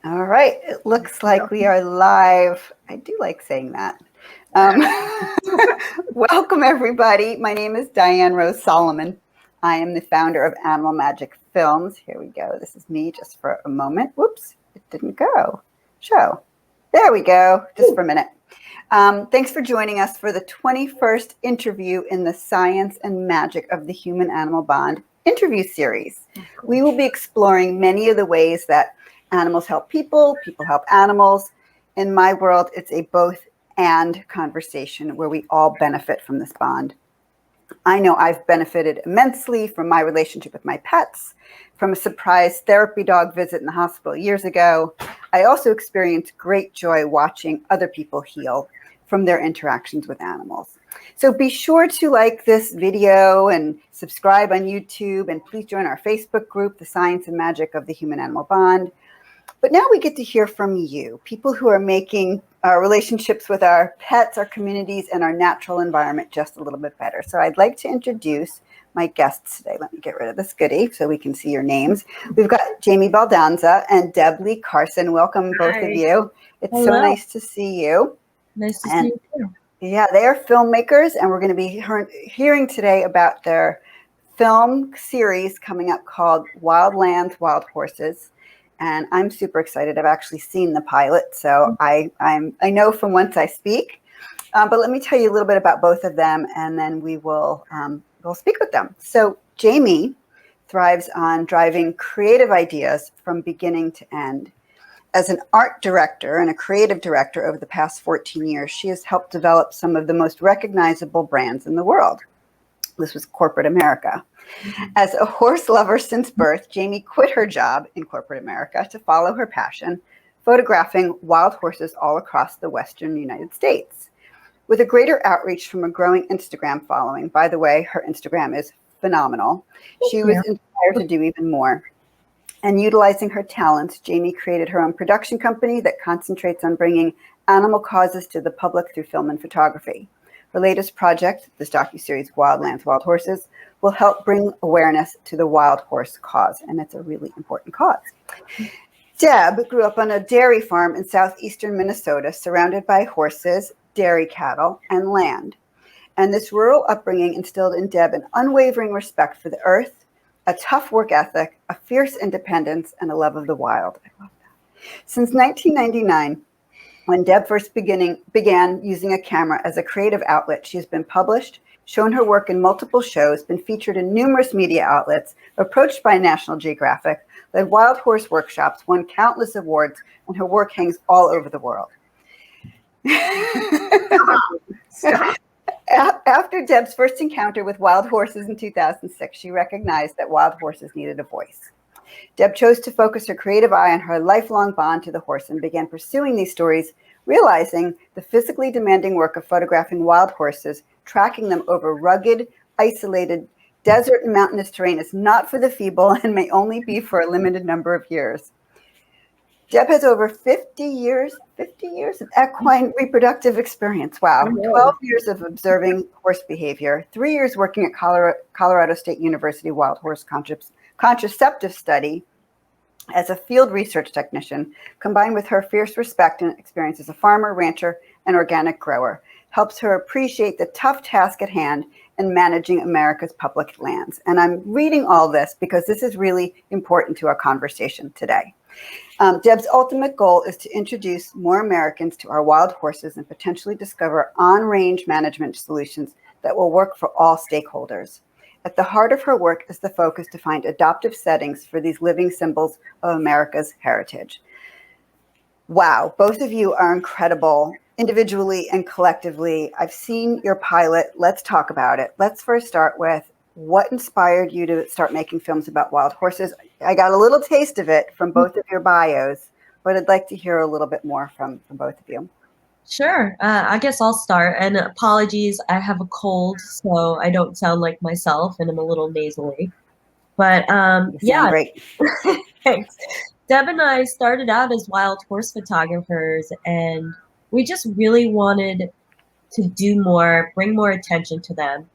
All right, it looks like we are live. I do like saying that. Um, Welcome, everybody. My name is Diane Rose Solomon. I am the founder of Animal Magic Films. Here we go. This is me just for a moment. Whoops, it didn't go. Show. There we go, just for a minute. Thanks for joining us for the 21st interview in the Science and Magic of the Human-Animal Bond interview series. We will be exploring many of the ways that animals help people, people help animals. In my world, it's a both and conversation where we all benefit from this bond. I know I've benefited immensely from my relationship with my pets, from a surprise therapy dog visit in the hospital years ago. I also experienced great joy watching other people heal from their interactions with animals. So be sure to like this video and subscribe on YouTube, and please join our Facebook group, The Science and Magic of the Human-Animal Bond. But now we get to hear from you, people who are making our relationships with our pets, our communities, and our natural environment just a little bit better. So I'd like to introduce my guests today. Let me get rid of this goodie so we can see your names. We've got Jamie Baldanza and Deb Lee Carson. Welcome, both of you. It's so nice to see you. Nice to see you too. Yeah, they are filmmakers, and we're going to be hearing today about their film series coming up called Wild Lands, Wild Horses. And I'm super excited. I've actually seen the pilot, so I know from whence I speak. But let me tell you a little bit about both of them, and then we'll speak with them. So Jamie thrives on driving creative ideas from beginning to end. As an art director and a creative director over the past 14 years, she has helped develop some of the most recognizable brands in the world. This was corporate America. As a horse lover since birth, Jamie quit her job in corporate America to follow her passion, photographing wild horses all across the Western United States. With a greater outreach from a growing Instagram following, by the way, her Instagram is phenomenal, she was inspired to do even more. And utilizing her talents, Jamie created her own production company that concentrates on bringing animal causes to the public through film and photography. Her latest project, this docu-series Wild Lands, Wild Horses, will help bring awareness to the wild horse cause, and it's a really important cause. Deb grew up on a dairy farm in southeastern Minnesota, surrounded by horses, dairy cattle, and land. And this rural upbringing instilled in Deb an unwavering respect for the earth, a tough work ethic, a fierce independence, and a love of the wild. I love that. Since 1999, when Deb first began using a camera as a creative outlet, she has been published, shown her work in multiple shows, been featured in numerous media outlets, approached by National Geographic, led wild horse workshops, won countless awards, and her work hangs all over the world. After Deb's first encounter with wild horses in 2006, she recognized that wild horses needed a voice. Deb chose to focus her creative eye on her lifelong bond to the horse and began pursuing these stories, realizing the physically demanding work of photographing wild horses, tracking them over rugged, isolated, desert and mountainous terrain is not for the feeble and may only be for a limited number of years. Deb has over 50 years of equine reproductive experience. Wow. 12 years of observing horse behavior, 3 years working at Colorado State University Wild Horse Contraceptive Study as a field research technician, combined with her fierce respect and experience as a farmer, rancher, and organic grower, helps her appreciate the tough task at hand in managing America's public lands. And I'm reading all this because this is really important to our conversation today. Deb's ultimate goal is to introduce more Americans to our wild horses and potentially discover on-range management solutions that will work for all stakeholders. At the heart of her work is the focus to find adoptive settings for these living symbols of America's heritage. Wow, both of you are incredible, individually and collectively. I've seen your pilot. Let's talk about it. Let's first start with what inspired you to start making films about wild horses. I got a little taste of it from both of your bios, but I'd like to hear a little bit more from both of you. Sure. I guess I'll start. And apologies, I have a cold, so I don't sound like myself, and I'm a little nasally. But yeah, great. Thanks. Deb and I started out as wild horse photographers, and we just really wanted to do more, bring more attention to them.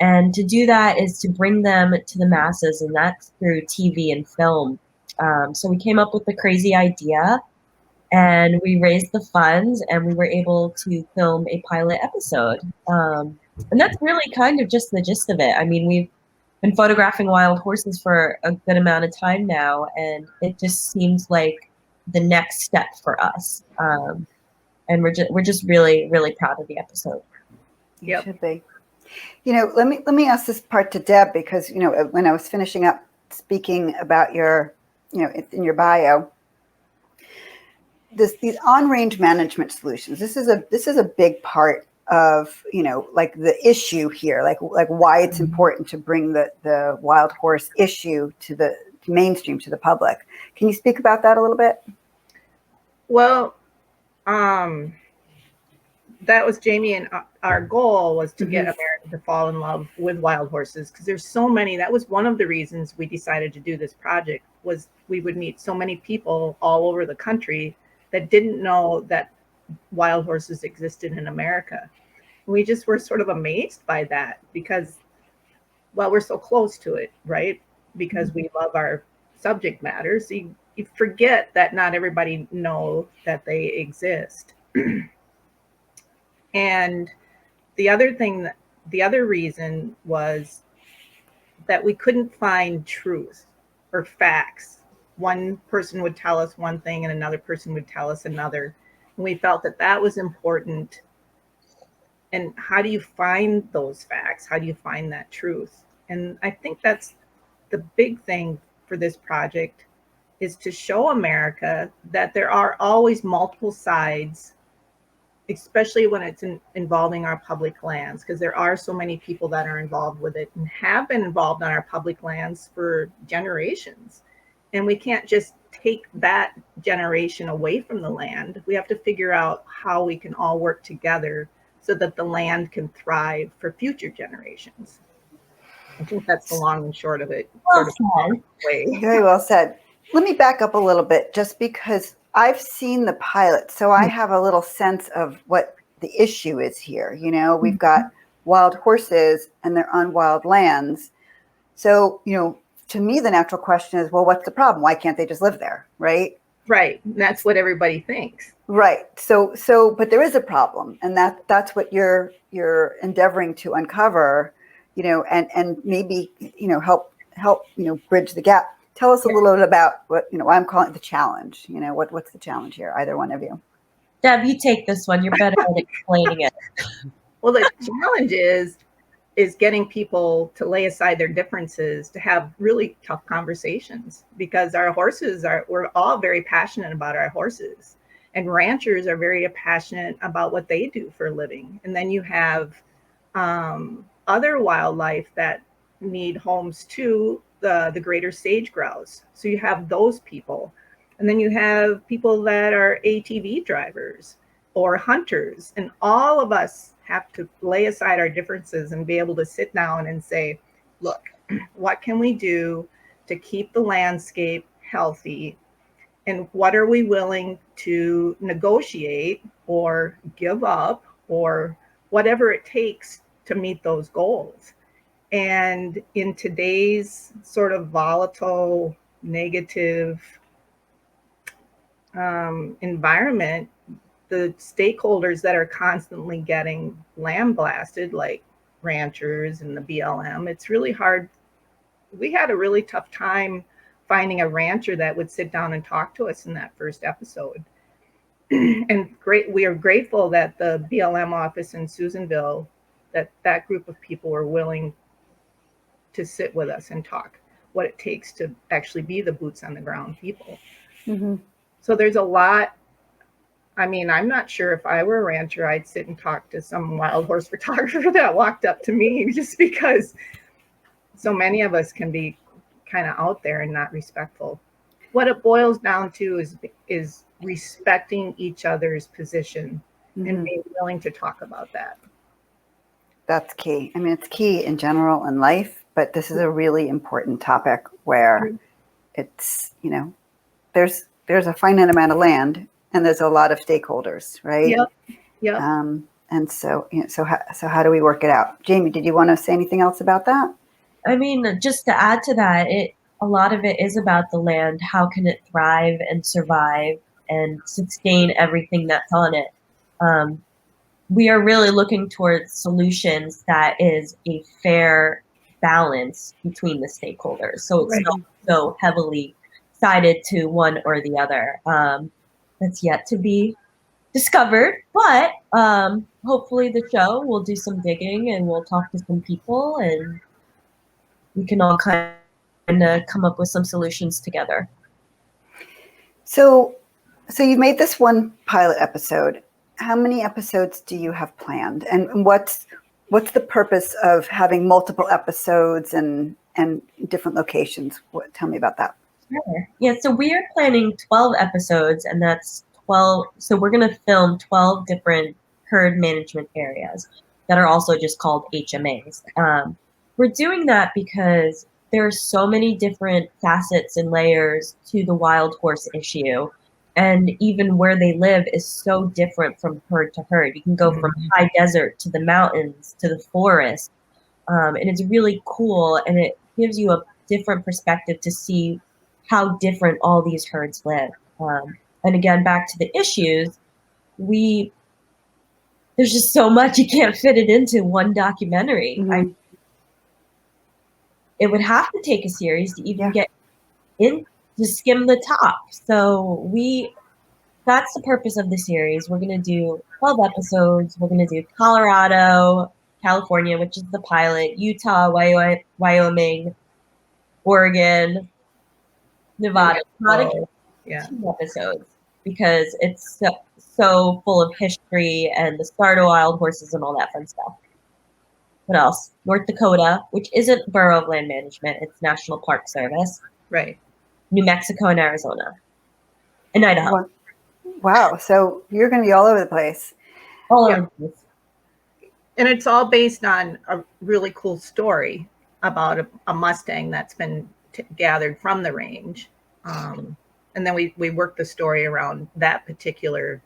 And to do that is to bring them to the masses, and that's through TV and film. So we came up with the crazy idea, and we raised the funds, and we were able to film a pilot episode. And that's really kind of just the gist of it. I mean, we've been photographing wild horses for a good amount of time now, and it just seems like the next step for us. And we're just really, really proud of the episode. You should be. Let me ask this part to Deb, because when I was finishing up speaking about your, in your bio, these on-range management solutions. This is a big part of like the issue here, like why it's important to bring the wild horse issue to the mainstream, to the public. Can you speak about that a little bit? Well, that was Jamie, and our goal was to get America to fall in love with wild horses, because there's so many. That was one of the reasons we decided to do this project, was we would meet so many people all over the country that didn't know that wild horses existed in America. We just were sort of amazed by that, because, well, we're so close to it, right? Because we love our subject matter. So you forget that not everybody know that they exist. And the other reason was that we couldn't find truth or facts. One person would tell us one thing and another person would tell us another. And we felt that that was important. And how do you find those facts? How do you find that truth? And I think that's the big thing for this project, is to show America that there are always multiple sides, especially when it's involving our public lands, because there are so many people that are involved with it and have been involved on our public lands for generations. And we can't just take that generation away from the land. We have to figure out how we can all work together so that the land can thrive for future generations. I think that's the long and short of it. Well said. Very well said. Let me back up a little bit, just because I've seen the pilot, so I have a little sense of what the issue is here. We've got wild horses and they're on wild lands. So, to me, the natural question is, well, what's the problem? Why can't they just live there? Right. Right. That's what everybody thinks. Right. So, but there is a problem, and that's what you're endeavoring to uncover, and maybe, help, bridge the gap. Tell us a little bit about what, I'm calling it the challenge. What's the challenge here? Either one of you. Deb, you take this one. You're better at explaining it. Well, the challenge is getting people to lay aside their differences, to have really tough conversations, because we're all very passionate about our horses, and ranchers are very passionate about what they do for a living. And then you have other wildlife that need homes too, the greater sage grouse. So you have those people. And then you have people that are ATV drivers or hunters. And all of us have to lay aside our differences and be able to sit down and say, look, what can we do to keep the landscape healthy? And what are we willing to negotiate or give up, or whatever it takes to meet those goals? And in today's sort of volatile, negative environment, the stakeholders that are constantly getting lambasted, like ranchers and the BLM, it's really hard. We had a really tough time finding a rancher that would sit down and talk to us in that first episode. And we are grateful that the BLM office in Susanville, that group of people were willing to sit with us and talk what it takes to actually be the boots on the ground people. Mm-hmm. So there's a lot. I mean, I'm not sure if I were a rancher, I'd sit and talk to some wild horse photographer that walked up to me, just because so many of us can be kind of out there and not respectful. What it boils down to is respecting each other's position, mm-hmm. and being willing to talk about that. That's key. I mean, it's key in general in life, but this is a really important topic where it's, there's a finite amount of land and there's a lot of stakeholders, right? Yep. Yep. And so, so how do we work it out? Jamie, did you want to say anything else about that? I mean, just to add to that, a lot of it is about the land. How can it thrive and survive and sustain everything that's on it? We are really looking towards solutions that is a fair balance between the stakeholders. So it's not so heavily sided to one or the other. That's yet to be discovered, but hopefully the show will do some digging and we'll talk to some people and we can all kind of come up with some solutions together. So you've made this one pilot episode. How many episodes do you have planned? And what's the purpose of having multiple episodes and different locations? Tell me about that. Sure. Yeah, so we are planning 12 episodes, and that's 12. So we're going to film 12 different herd management areas that are also just called HMAs. We're doing that because there are so many different facets and layers to the wild horse issue. And even where they live is so different from herd to herd. You can go from high desert to the mountains to the forest. And it's really cool, and it gives you a different perspective to see how different all these herds live. And again, back to the issues, there's just so much, you can't fit it into one documentary. Mm-hmm. It would have to take a series to even get in, to skim the top. So that's the purpose of the series. We're going to do 12 episodes. We're going to do Colorado, California, which is the pilot, Utah, Wyoming, Oregon, Nevada. Yeah. 2 episodes because it's so full of history and the start of wild horses and all that fun stuff. What else? North Dakota, which isn't Bureau of Land Management, it's National Park Service. Right. New Mexico and Arizona. And Idaho. Wow. So you're going to be all over the place. All over the place. And it's all based on a really cool story about a Mustang that's been gathered from the range. And then we work the story around that particular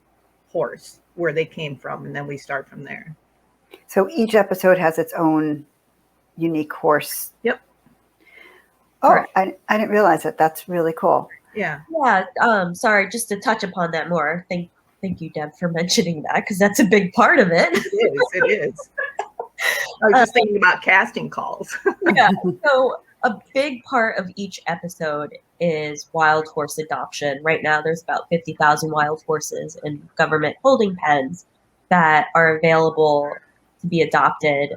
horse, where they came from, and then we start from there. So each episode has its own unique horse. Yep. Oh, I didn't realize that. That's really cool. Yeah. Yeah. Sorry, just to touch upon that more. Thank you, Deb, for mentioning that, because that's a big part of it. It is. I was just thinking about casting calls. Yeah. So a big part of each episode is wild horse adoption. Right now, there's about 50,000 wild horses in government holding pens that are available to be adopted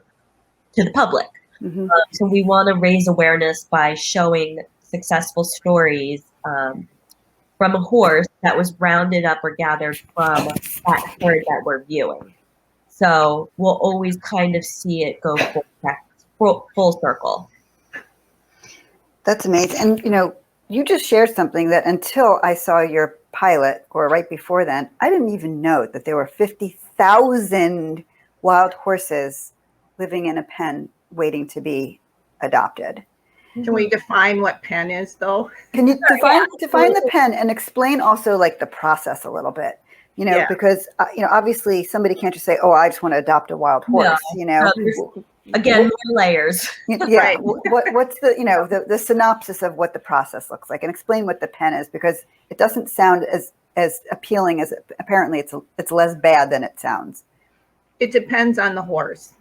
to the public. Mm-hmm. So we want to raise awareness by showing successful stories from a horse that was rounded up or gathered from that herd that we're viewing. So we'll always kind of see it go full circle. That's amazing. And, you just shared something that until I saw your pilot, or right before then, I didn't even know that there were 50,000 wild horses living in a pen waiting to be adopted. Can we define what pen is, though? Can you define the pen and explain also like the process a little bit? Because obviously somebody can't just say, "Oh, I just want to adopt a wild horse." Again, more layers. Yeah. Right. What's the synopsis of what the process looks like, and explain what the pen is, because it doesn't sound as appealing as apparently it's less bad than it sounds. It depends on the horse.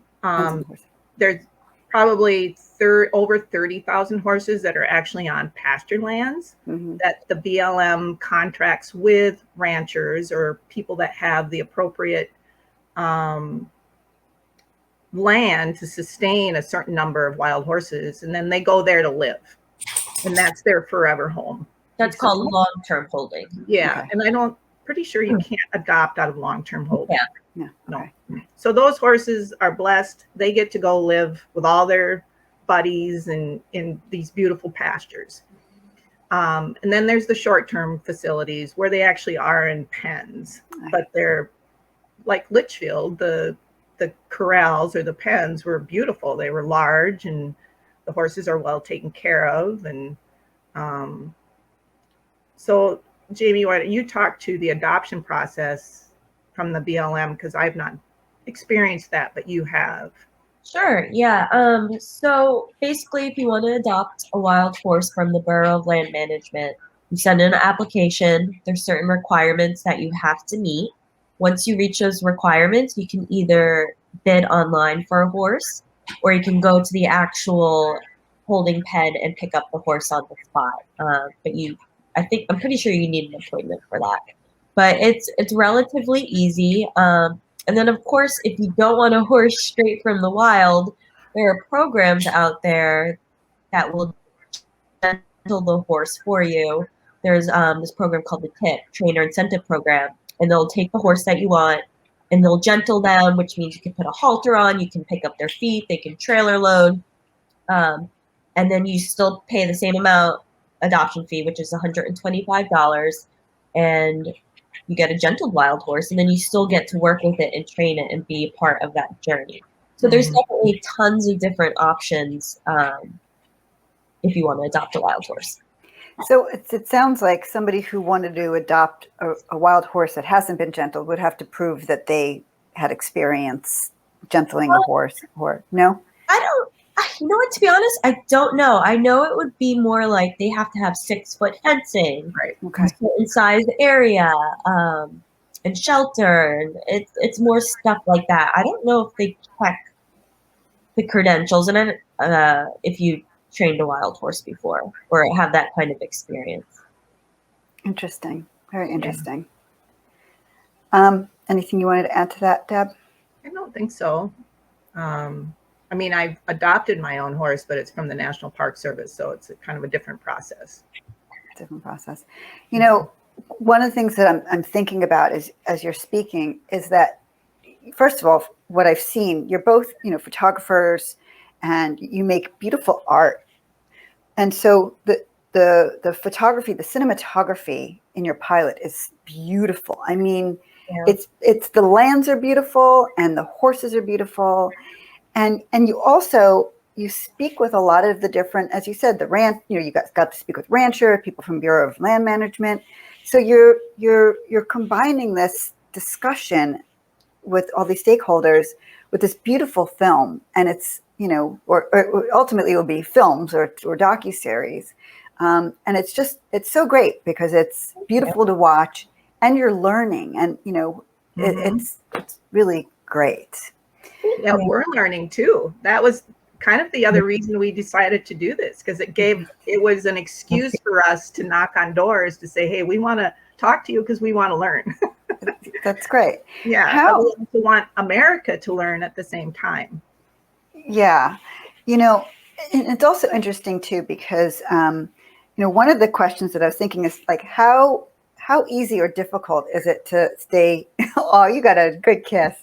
There's probably over 30,000 horses that are actually on pasture lands that the BLM contracts with ranchers or people that have the appropriate land to sustain a certain number of wild horses, and then they go there to live, and that's their forever home. That's called long-term holding. Yeah. Okay. And pretty sure you can't adopt out of long-term holding. Yeah. No. So those horses are blessed. They get to go live with all their buddies and in these beautiful pastures. And then there's the short-term facilities where they actually are in pens, but they're like Litchfield. The corrals or the pens were beautiful. They were large, and the horses are well taken care of. And so, Jamie, why don't you talk to the adoption process from the BLM, because I've not experienced that, but you have. Sure, yeah. So basically, if you want to adopt a wild horse from the Bureau of Land Management, you send in an application. There's certain requirements that you have to meet. Once you reach those requirements, you can either bid online for a horse, or you can go to the actual holding pen and pick up the horse on the spot. I'm pretty sure you need an appointment for that. But it's relatively easy. And then, of course, if you don't want a horse straight from the wild, there are programs out there that will gentle the horse for you. There's this program called the TIP, Trainer Incentive Program, and they'll take the horse that you want and they'll gentle them, which means you can put a halter on, you can pick up their feet, they can trailer load, and then you still pay the same amount adoption fee, which is $125, and you get a gentled wild horse, and then you still get to work with it and train it and be a part of that journey. So there's definitely tons of different options if you want to adopt a wild horse. So it sounds like somebody who wanted to adopt a wild horse that hasn't been gentled would have to prove that they had experience gentling a horse, or no? You know what, to be honest, I don't know. I know it would be more like they have to have 6-foot fencing, Right. Okay. a certain size area, and shelter. And it's more stuff like that. I don't know if they check the credentials and if you trained a wild horse before or have that kind of experience. Interesting. Very interesting. Anything you wanted to add to that, Deb? I don't think so. I mean, I've adopted my own horse, but it's from the National Park Service, so it's kind of a different process. Different process. You know, one of the things that I'm thinking about is, as you're speaking, is that, first of all, what I've seen, you're both, photographers, and you make beautiful art. And so the photography, the cinematography in your pilot is beautiful. I mean, Yeah. it's the lands are beautiful and the horses are beautiful. And you speak with a lot of the different, as you said, the ranch, you guys got to speak with rancher, people from Bureau of Land Management. So you're combining this discussion with all these stakeholders with this beautiful film, and it's, or ultimately it will be films or docu-series. And it's so great because it's beautiful to watch and you're learning, and, it's really great. Yeah, we're learning too. That was kind of the other reason we decided to do this, because it was an excuse for us to knock on doors to say, hey, we want to talk to you because we want to learn. That's great. Yeah. But we also want America to learn at the same time. Yeah. It's also interesting too, because, one of the questions that I was thinking is like, how easy or difficult is it to stay, oh, you got a good kiss,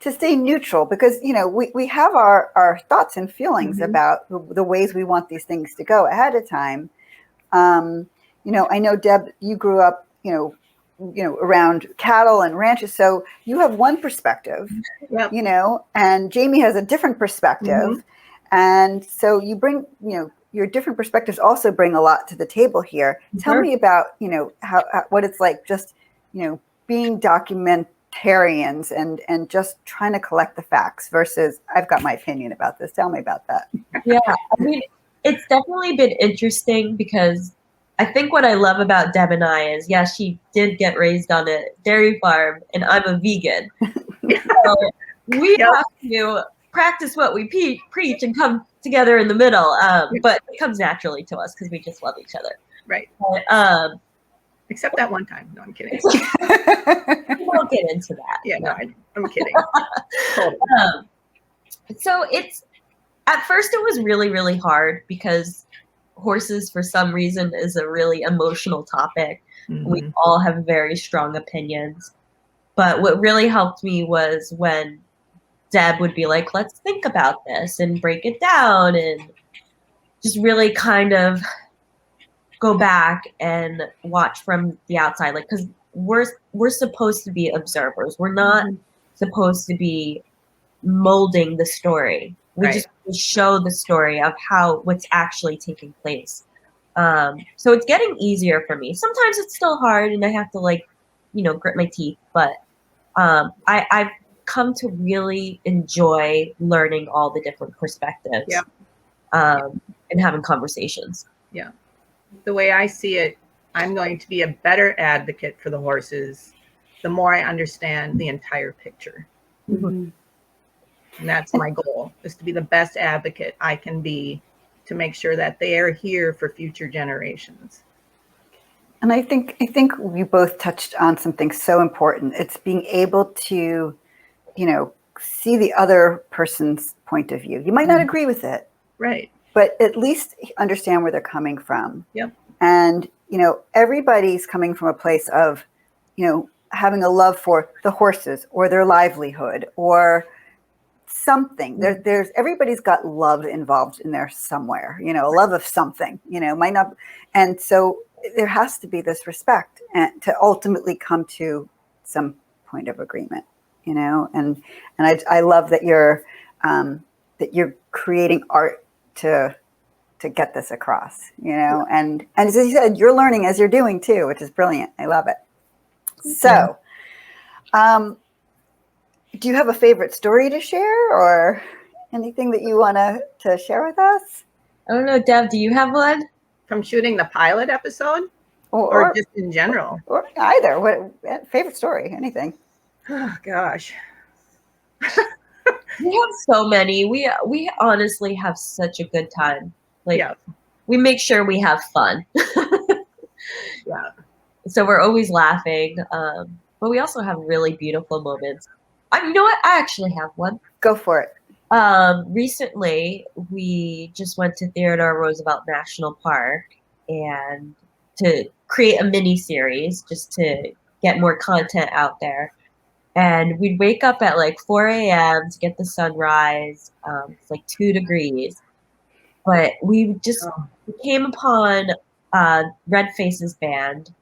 to stay neutral, because, we have our thoughts and feelings about the ways we want these things to go ahead of time. I know, Deb, you grew up, around cattle and ranches, so you have one perspective, Yep. And Jamie has a different perspective. And so you bring, your different perspectives also bring a lot to the table here. Tell me about, how what it's like just, being documentarians and just trying to collect the facts versus I've got my opinion about this. Tell me about that. Yeah, I mean, it's definitely been interesting because I think what I love about Deb and I is, yeah, she did get raised on a dairy farm and I'm a vegan. So we have to practice what we preach and come together in the middle. But it comes naturally to us because we just love each other. Right. But, except that one time. No, I'm kidding. We won't get into that. Yeah, no, I'm kidding. Totally. So at first it was really, really hard because horses, for some reason, is a really emotional topic. We all have very strong opinions. But what really helped me was when Deb would be like, let's think about this and break it down and just really kind of go back and watch from the outside. Like, because we're supposed to be observers. We're not supposed to be molding the story. We just show the story of what's actually taking place. So it's getting easier for me. Sometimes it's still hard and I have to grit my teeth, but I've come to really enjoy learning all the different perspectives. Yeah. And having conversations. Yeah. The way I see it, I'm going to be a better advocate for the horses the more I understand the entire picture. Mhm. And that's my goal, is to be the best advocate I can be to make sure that they are here for future generations. And I think we both touched on something so important. It's being able to, see the other person's point of view. You might not agree with it, Right. but at least understand where they're coming from. Yep. And, everybody's coming from a place of, having a love for the horses or their livelihood or something. There's everybody's got love involved in there somewhere, a love of something, might not. And so there has to be this respect and to ultimately come to some point of agreement, and I love that you're creating art to get this across, and as you said, you're learning as you're doing too, which is brilliant. I love it. So, do you have a favorite story to share or anything that you want to share with us? I don't know, Deb, do you have one? From shooting the pilot episode or just in general? Or either. What favorite story, anything. Oh, gosh. We have so many. We honestly have such a good time. We make sure we have fun. Yeah. So we're always laughing. But we also have really beautiful moments. You know what? I actually have one. Go for it. Recently, we just went to Theodore Roosevelt National Park and to create a mini series just to get more content out there. And we'd wake up at like 4 a.m. to get the sunrise. It's like 2 degrees. But we just came upon Red Faces Band,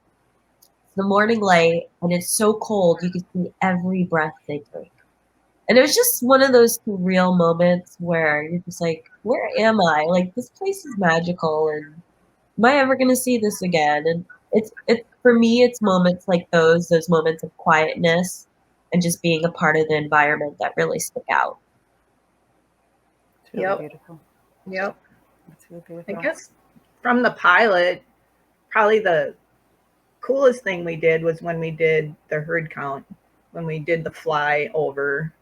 the morning light, and it's so cold you can see every breath they take. And it was just one of those surreal moments where you're just like, where am I? Like, this place is magical, and am I ever going to see this again? And it's for me, it's moments like those moments of quietness and just being a part of the environment that really stick out. It's really beautiful. Yep. It's really beautiful. I guess from the pilot, probably the coolest thing we did was when we did the herd count, when we did the flyover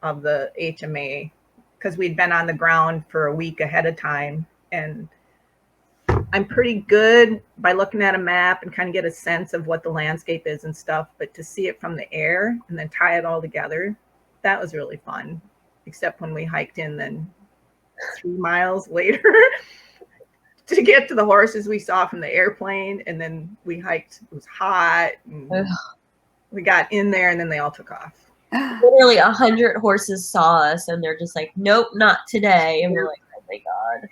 of the HMA, because we'd been on the ground for a week ahead of time. And I'm pretty good by looking at a map and kind of get a sense of what the landscape is and stuff, but to see it from the air and then tie it all together, that was really fun. Except when we hiked in then 3 miles later to get to the horses we saw from the airplane, and then we hiked, it was hot, and we got in there and then they all took off. Literally 100 horses saw us and they're just like, nope, not today. And we're like, oh my God.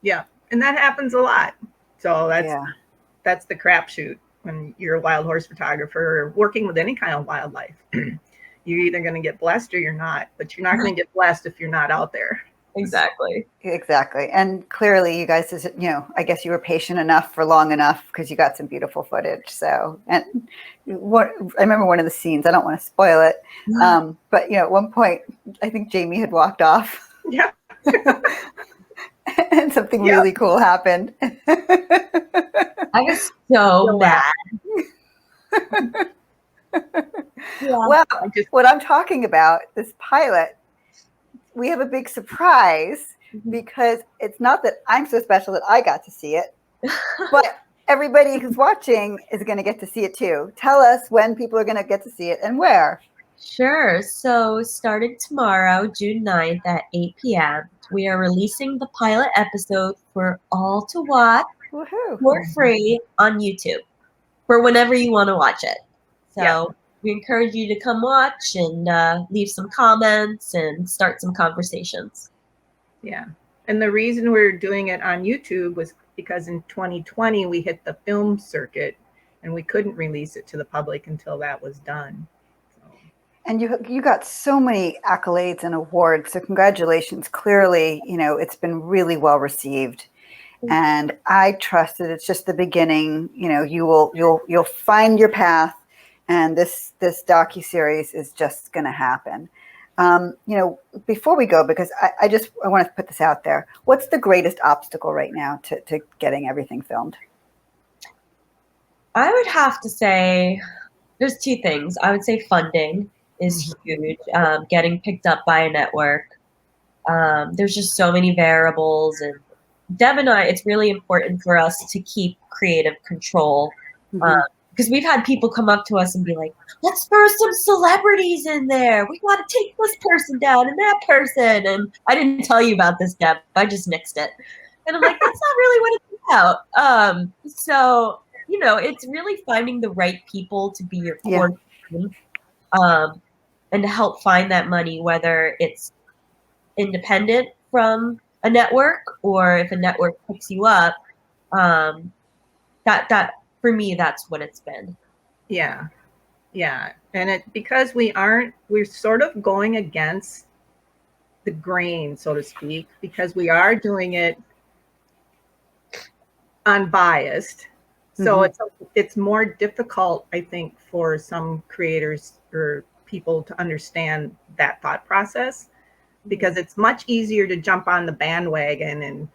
Yeah. And that happens a lot. So that's the crapshoot when you're a wild horse photographer or working with any kind of wildlife. You're either going to get blessed or you're not, but you're not going to get blessed if you're not out there. Exactly. And clearly you guys, I guess you were patient enough for long enough because you got some beautiful footage. So, and I remember one of the scenes, I don't want to spoil it. But at one point I think Jamie had walked off. Yeah. And something really cool happened. I was so mad. Well, what I'm talking about, this pilot, we have a big surprise because it's not that I'm so special that I got to see it, but everybody who's watching is going to get to see it too. Tell us when people are going to get to see it and where. Sure. So starting tomorrow, June 9th at 8 p.m., we are releasing the pilot episode for all to watch for free on YouTube for whenever you want to watch it. So we encourage you to come watch and leave some comments and start some conversations. Yeah. And the reason we're doing it on YouTube was because in 2020 we hit the film circuit and we couldn't release it to the public until that was done. And you got so many accolades and awards. So congratulations. Clearly, it's been really well received. And I trust that it's just the beginning. You'll find your path and this docu-series is just going to happen. Before we go, because I want to put this out there, what's the greatest obstacle right now to getting everything filmed? I would have to say there's two things. I would say funding is huge. Getting picked up by a network. There's just so many variables, and Deb and I, it's really important for us to keep creative control. Because we've had people come up to us and be like, let's throw some celebrities in there. We got to take this person down and that person. And I didn't tell you about this, Deb. I just nixed it. And I'm like, that's not really what it's about. So, it's really finding the right people to be your core team, and to help find that money, whether it's independent from a network or if a network picks you up. That for me, that's what it's been. Yeah. And because we're sort of going against the grain, so to speak, because we are doing it unbiased. So it's more difficult, I think, for some creators or people to understand that thought process, because it's much easier to jump on the bandwagon and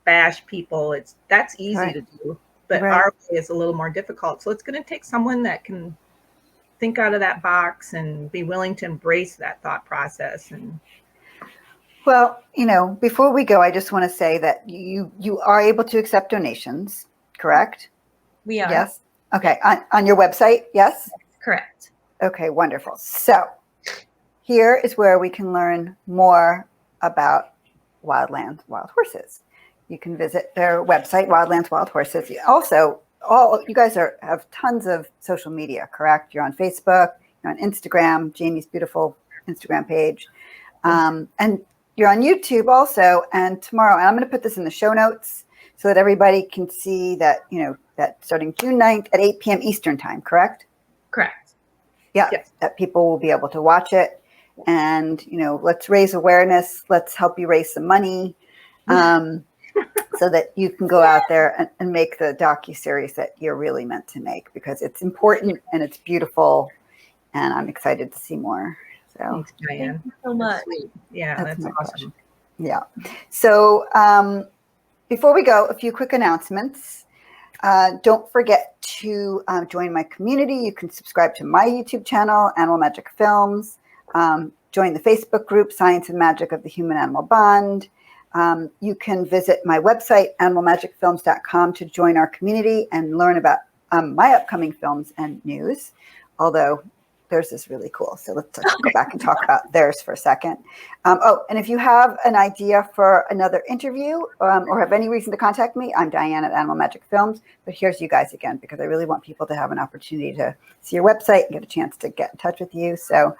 bash people. That's easy to do. But our way is a little more difficult. So it's going to take someone that can think out of that box and be willing to embrace that thought process. And well, before we go, I just want to say that you are able to accept donations, correct? We are. Yes. Okay. On your website, yes? Correct. Okay, wonderful. So here is where we can learn more about Wildlands Wild Horses. You can visit their website, Wildlands Wild Horses. Also, you guys have tons of social media, correct? You're on Facebook, you're on Instagram, Jamie's beautiful Instagram page. And you're on YouTube also. And tomorrow, and I'm going to put this in the show notes so that everybody can see that, that starting June 9th at 8 p.m. Eastern time, correct? Correct. Yeah, yes. That people will be able to watch it. And, let's raise awareness. Let's help you raise some money. So that you can go out there and make the docu-series that you're really meant to make, because it's important and it's beautiful, and I'm excited to see more. So thanks, Diane. Thank you so much. Yeah, that's awesome. Yeah. So before we go, a few quick announcements. Don't forget to join my community. You can subscribe to my YouTube channel, Animal Magic Films. Join the Facebook group, Science and Magic of the Human-Animal Bond. You can visit my website, animalmagicfilms.com, to join our community and learn about my upcoming films and news, although theirs is really cool. So let's go back and talk about theirs for a second. And if you have an idea for another interview or have any reason to contact me, I'm Diane at Animal Magic Films. But here's you guys again, because I really want people to have an opportunity to see your website and get a chance to get in touch with you. So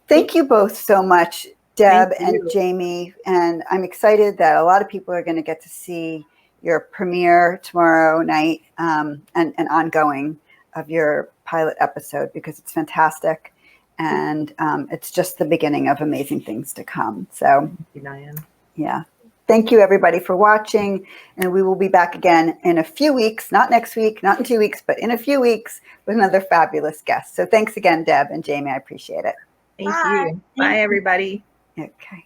thank you both so much, Deb and Jamie, and I'm excited that a lot of people are going to get to see your premiere tomorrow night and ongoing of your pilot episode, because it's fantastic, and it's just the beginning of amazing things to come. So, thank you, Diane. Yeah. Thank you, everybody, for watching, and we will be back again in a few weeks, not next week, not in 2 weeks, but in a few weeks with another fabulous guest. So thanks again, Deb and Jamie. I appreciate it. Thank you. Bye, everybody. Okay.